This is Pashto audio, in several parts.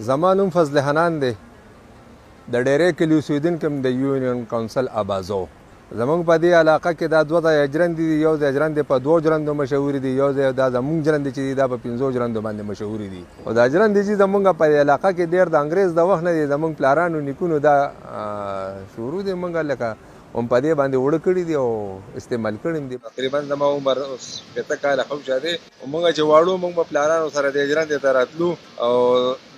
زما نوم فضل حنان دی د ډیری کلي اوسېدونکی یم د یونین کونسل ابازو. زموږ په دې علاقه کې دا دوه ځایه ژرندې دي. یو ځای ژرندې په 2 ژرندو مشهورې دي، یو ځای دا زموږ ژرندې چې دي دا په 5 ژرندو باندې مشهورې دي. او دا ژرندې چې زموږ په دې علاقه کې ډېر د انګریز د وخت نه دي، زموږ پلارانو نیکونو دا شروع دي موږ لکه هم په دې باندې اوړه کړي دي او استعمال کړي دي. تقریبا زما عمر 50 کاله هم شاده. موږ چې واړو موږ په پلارانو سره د ژرندې ته راتلو او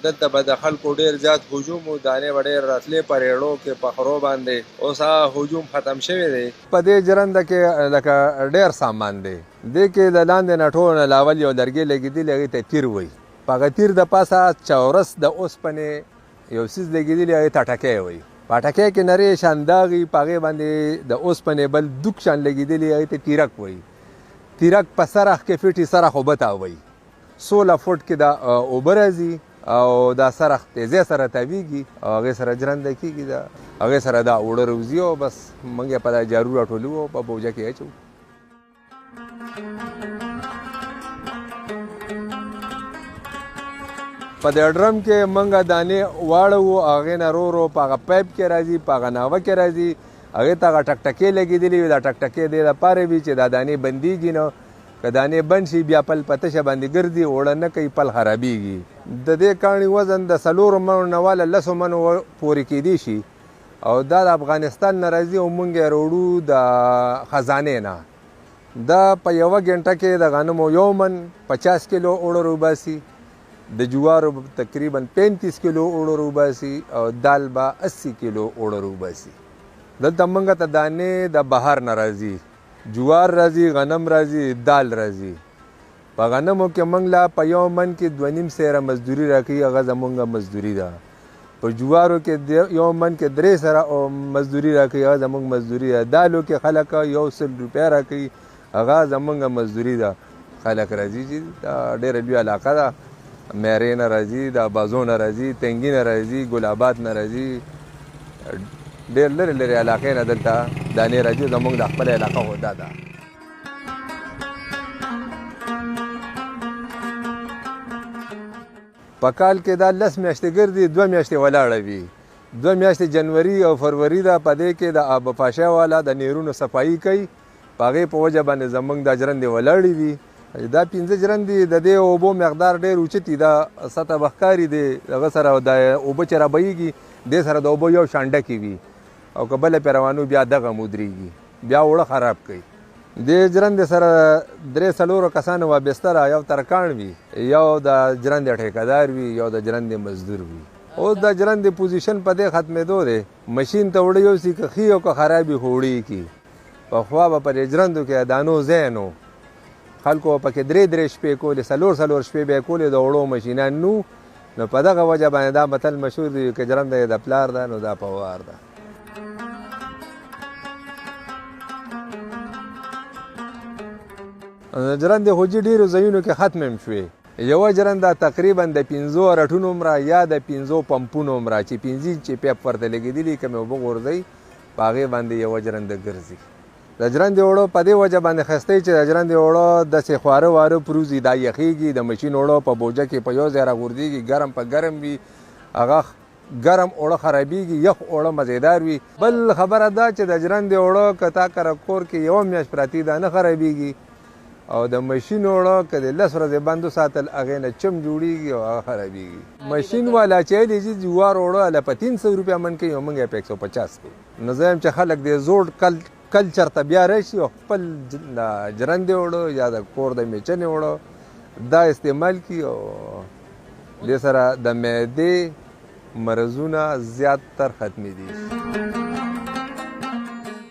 دلته به د خلکو ډېر زیات هجوم و، دانې به ډېر راتلې په ریړو کې په خرو باندې. اوس هغه هجوم ختم شوی دی. په دې ژرنده کې لکه ډېر سامان دی. دې کې د لاندې نه ټول لاول یو لرګی لګېدلی، هغې ته تیر وایي. په هغه تیر د پاسه چورس د اوسپنې یو څیز لګېدلی، هغې ته ټکی وایي. پاټکی کې نری شان داغي، په هغې باندې د اوسپنې بل دوک شان لګېدلی، هغې ته تیرک وایي. تیرک په سرخ کې فټي سرخ اوبه ته وایي. 16 فوټ کې دا اوبه راځي او دا سرخ تیزی سره تاویږي او هغې سره ژرنده کېږي. دا هغې سره دا اوړه روځي او بس موږ یې په دا جارو راټولو او په بوجه کې اچوو. په دې ډرم کې موږ دانې واړوو، هغې نه رو رو په هغه پایپ کې راځي، په هغه ناوه کې راځي. هغې ته هغه ټکټکې لګېدلي وي. دا ټکټکې دې دپاره وي چې دا دانې بندېږي نه. که دانې بند شي بیا پل په تشه باندې ګرځي، اوړه نه کوي، پل خرابېږي. د دې کاڼي وزن د 4 منو نه واله 10 منو پورې کېدی شي او دا د افغانستان نه راځي او موږ یې راوړو د خزانې نه. دا په یوه ګنټه کې د غنمو 1 من 50 کیلو اوړه روباسي، د جوارو تقریبا 35 کیلو اوړه روباسي او دال به 80 کیلو اوړه روباسي. دلته موږ ته دانې د بهر نه راځي، جوار راځي، غنم راځي، دال راځي. په غنمو کې موږ لا په 1 من کې 2.5 سیره مزدوري راکوي، هغه زموږ مزدوري ده. په جوارو کې 1 من کې 3 سره مزدوري راکوي، هغه زموږ مزدوري ده. دالو کې خلک 100 روپۍ راکوي، هغه زموږ مزدوري ده. خلک راځي چې دا ډېره لویه علاقه ده. میرې نه راځي، د بازو نه راځي، تنګي نه راځي، ګل آباد نه راځي، ډېر لرې لرې علاقې نه دلته دانې راځي. زموږ د خپله علاقه خو دا ده. په کال کې دا 10 میاشتې ګرځي، 2 میاشتې ولاړه وي. 2 میاشتې جنوري او فروری ده. په دې کې د آب پاشا والا د نیرونو صفایي کوي. په هغې په وجه باندې زموږ دا ژرندې ولاړې وي. دا 5 ژرندې د دې اوبو مقدار ډېر اوچت دي. دا سطح به ښکاري دی، هغه سره د اوبه چې رابهیږي دې سره د اوبو یو شان ډکې وي او که بله پرې روانو بیا دغه مودرېږي، بیا اوړه خراب کوي. دې ژرندې سره 3-4 کسانو وابسته یو ترکاڼ وي، یو د ژرندې ټیکهدار وي، یو د ژرندې مزدور وي. اوس د ژرندې پوزیشن په دې ختمېدو دی. مشین ته اوړه یوسي، که ښي او که خراب وي خو اوړه کي. پخوا به په دې ژرندو کې دانو ځای نو، خلکو پکې 3 شپې کولې، 4 شپې به یې کولې، د اوړو مشینان نو. نو په دغه وجه باندې دا متل مشهور دی که ژرنده یې د پلار ده نو دا په وار ده. ژرندې خو چې ډېرو ځایونو کې ختم هم شوې. یوه ژرنده تقریبا د 5 رټونو عمره یا د 5 پمپونو عمره چې 5 چې پیپ ورته لګېدلي، کمې اوبه غورځوي، په هغې باندې یوه ژرنده ګرځي. د ژرندې اوړه په دې وجه باندې ښایسته چې د ژرندې اوړه داسې خواره واره پروزي، دا یخېږي. د مشین اوړه په بوجه کې په یو ځای راغورځېږي، ګرم په ګرم وي، هغه ګرم اوړه خرابېږي، یخ اوړه مزېدار وي. بل خبره دا چې د ژرندې اوړه که تا کره کور کې 1 میاشت پراتې دا نه خرابېږي او د مشین اوړه که د 10 ورځې بند وساتل هغې نه چم جوړېږي او هغه خرابېږي. مشین والا چې دی چې جوار اوړه هله په 300 روپیه من کوي او موږ یې په 150 کوو. نو زه یم چې خلک د زوړ کلچر ته بیا راشي او خپل د ژرندې اوړه یا د کور د میچنې اوړه دا استعمال کړي او دې سره د معدې مرضونه زیاتتر ختمېدي.